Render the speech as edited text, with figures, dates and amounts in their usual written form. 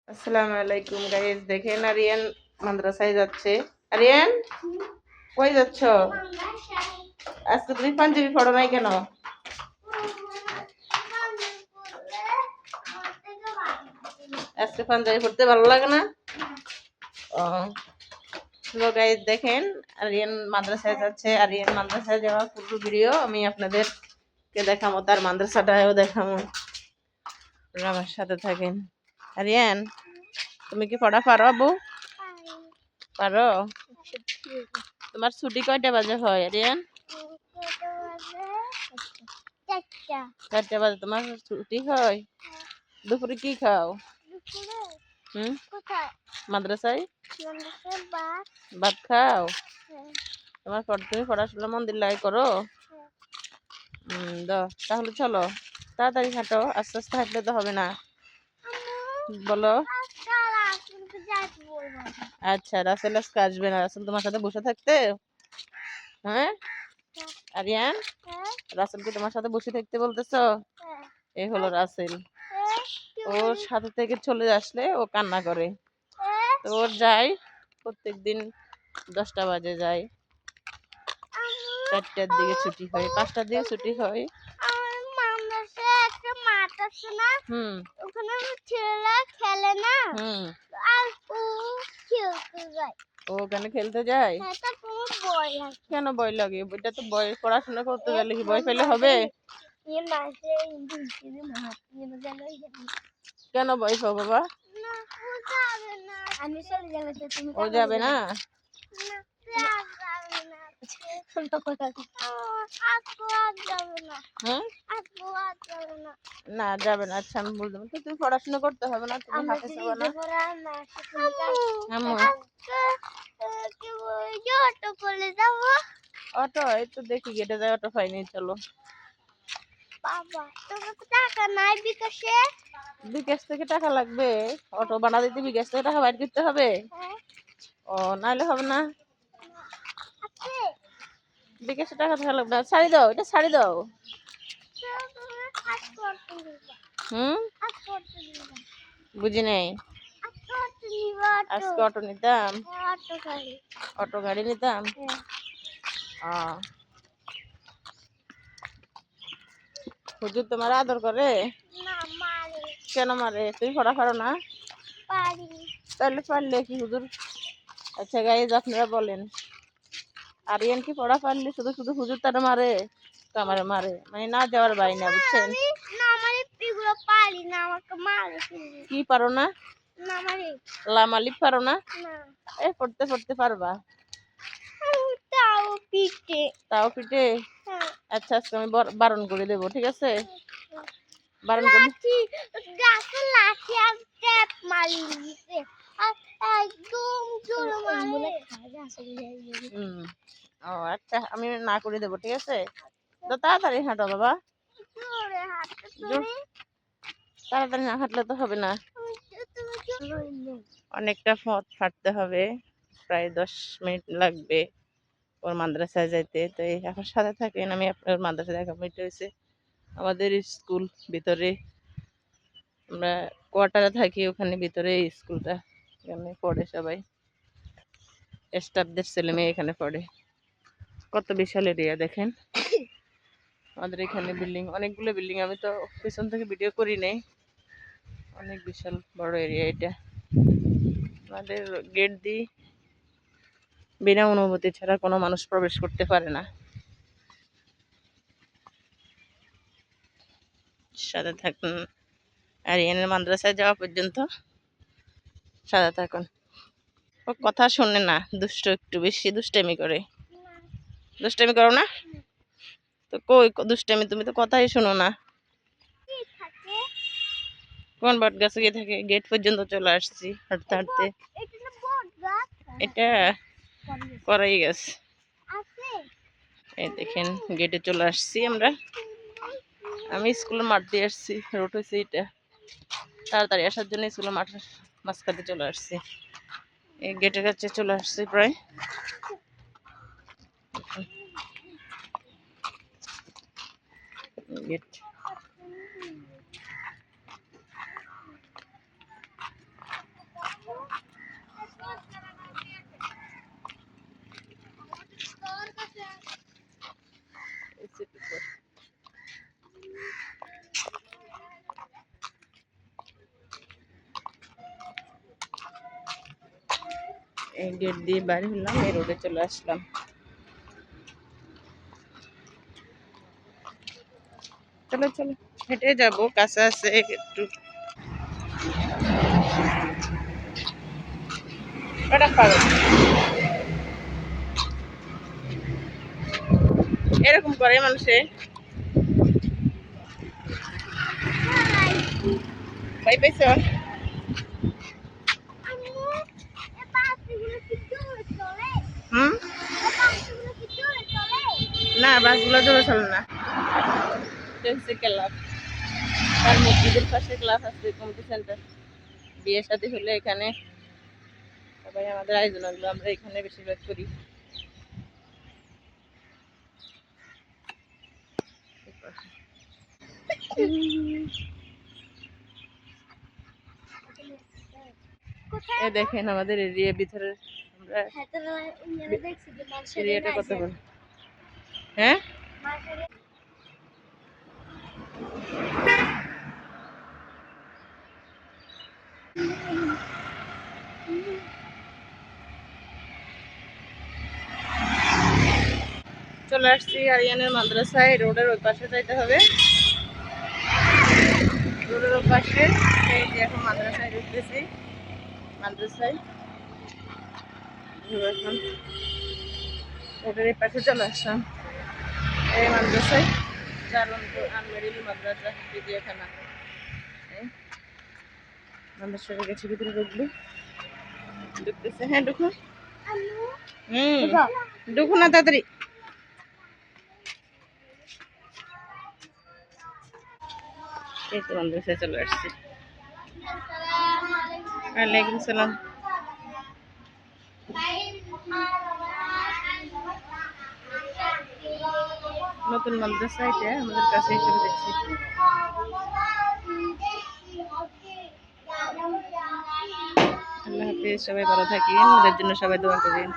আসসালামু আলাইকুম গাইস, দেখেন আরিয়ান মাদ্রাসায় যাচ্ছে। আরিয়ান, কই যাচ্ছ? আজকে তুমি পাঞ্জাবি পড়ো নাই কেন? আজকে পাঞ্জাবি পড়তে ভালো লাগে না? ও তো গাইস দেখেন আরিয়ান মাদ্রাসায় যাচ্ছে। আরিয়ান মাদ্রাসায় যাওয়া পুরো ভিডিও আমি আপনাদেরকে দেখাবো, তার মাদ্রাসাটাও দেখাবো। আপনারা আমার সাথে থাকেন। আরিয়ান, তুমি কি পড়া পারো আবু? পারো? তোমার ছুটি কয়টা বাজে হয় আরিয়ান? 4টা বাজে তোমার ছুটি হয়। দুপুরে কি খাও? মাদ্রাসায় ভাত খাও? তুমি পড়াশোনা মন দিয়ে লাই করো? তাহলে চলো তাড়াতাড়ি হাঁটো, আস্তে আস্তে হাঁটলে তো হবে না। বলো। আচ্ছা, রাসেল আজকে আসবে না। রাসেল তোমার সাথে বসে থাকতে? হ্যাঁ আরিয়ান, রাসেলকে তোমার সাথে বসে থাকতে বলতেছো? এই হলো রাসেল। ওর সাথে থেকে চলে আসলে ও কান্না করে। তো ওর যায় প্রত্যেকদিন 10টা বাজে যায়, 4টার দিকে ছুটি হয়, 5টার দিকে ছুটি হয়। ওখানে খেলতে যায়। কেন ভয় লাগে? এটা তো ভয়, পড়াশোনা করতে গেলে কি ভয় পেলে হবে? কেন ভয় পাও বাবা? ও যাবে না? না যাবে না। আচ্ছা আমি বললাম তো তুমি পড়াশোনা করতে হবে না, তুমি হাতে যাবে না। অটো এই তো দেখি গেটে যায়, অটো পাইনি। চলো বাবা, তোমার টাকা নাই বিকাশে? বিকাশ থেকে টাকা লাগবে? অটো ভাড়া দিতে বিকাশ থেকে টাকা বাইর করতে হবে? ও নাইলে হবে না। বিকাশে টাকা থাকা লাগবে। ছাড়ি দাও, এটা ছাড়ি দাও। বুঝি নাই। আজকে অটো নিতাম, অটো গাড়ি নিতাম। হুজুর তোমার আদর করে? কেন মারে? তুমি পড়া পারো না? তাহলে পারলে কি হুজুর? আচ্ছা গাইজ আপনারা বলেন, আরিয়ান কি পড়া পারলে শুধু শুধু হুজুর তারা মারে? আমারে মারে মানে না যাওয়ার বাই না, বুঝছেন? কি পারো না? লামালিপ পারো না? এই পড়তে পড়তে পারবা। তাও পিঠে? আচ্ছা আজকে আমি বারণ করে দেবো, ঠিক আছে? বারণ করে। ও আচ্ছা, আমি না করে দেবো, ঠিক আছে? তো তাড়াতাড়ি হাঁটো বাবা, তাড়াতাড়ি না হাঁটলে তো হবে না। অনেকটা পথ হাঁটতে হবে, প্রায় 10 মিনিট লাগবে ওর মাদ্রাসায় যাইতে। তো এখন সাথে থাকেন, আমি আপনার মাদ্রাসায় দেখাবো। এটা হয়েছে আমাদের স্কুল, ভিতরে আমরা কোয়ার্টারে থাকি, ওখানে ভিতরে স্কুলটা, এখানে পড়ে সবাই, স্টাফদের ছেলে মেয়ে এখানে পড়ে। কত বিশাল এরিয়া দেখেন আমাদের এখানে। বিল্ডিং, অনেকগুলো বিল্ডিং, আমি তো পিছন থেকে ভিডিও করি নাই। অনেক বিশাল বড় এরিয়া এটা। আমাদের গেট দিয়ে বিনা অনুমতি ছাড়া কোনো মানুষ প্রবেশ করতে পারে না। সাথে থাকুন, আরিয়ানের মাদ্রাসায় যাওয়া পর্যন্ত সাথে থাকুন। ও কথা শোনে না, দুষ্ট, একটু বেশি দুষ্টামি করে। দুষ্টামি করো না তো? কই দুষ্টামি? তুমি তো কথাই শোনো না। কোন বট গাছে গিয়ে থাকে? গেট পর্যন্ত চলে আসছি হাঁটতে হাঁটতে। এটা করাই গেছে। এই দেখেন গেটে চলে আসছি আমরা। আমি স্কুলের মাঠ দিয়ে আসছি, রোড হয়েছে এটা, তাড়াতাড়ি আসার জন্য স্কুলের মাঠের মাঝখানে চলে আসছি। এই গেটের কাছে চলে আসছি প্রায়। গেট এই গেট দিয়ে বাড়ি হলাম, এই রোডে চলে আসলাম। চলো চলো, হেঁটে যাবো, কাছে আছে একটু। এরকম করে মানুষে ভাই পাইছ। হুম, না বাসগুলো জোরে চলে না। ক্লাব, তার মসজিদের পাশে ক্লাব আছে, কমিটি সেন্টার। বিয়ে শাদী হলে এখানে সবাই আমাদের আয়োজন হলো, আমরা এখানে বেশিরভাগ করি। এ দেখেন আমাদের এরিয়া ভিতরে আমরা এরিয়াটা কত বড়। হ্যাঁ, চলে আসছি আরিয়ানের মাদ্রাসায়। রোডের ওই পাশে যাইতে হবে, রোডের ওই পাশে। এই যে এখন মাদ্রাসায় ঢুকতেছি, মাদ্রাসায় এখন রোডের এই পাশে চলে আসলাম। এই মাদ্রাসায় আনমেরিল মাদ্রাসা বিদ্যাখানা, মাদ্রাসার গেছে ভিতরে ঢুকবো, ঢুকতেছে। হ্যাঁ ঢুকো, ঢুকো না তাড়াতাড়ি। এই তো মাদ্রাসায় চলে আসছি। ওয়ালাইকুম সালাম। নতুন মাদ্রাসা এটা আমাদের কাছে হিসেবে দেখছি। আল্লাহ হাফিজ, সবাই ভালো থাকেন, ওদের জন্য সবাই দোয়া করেন।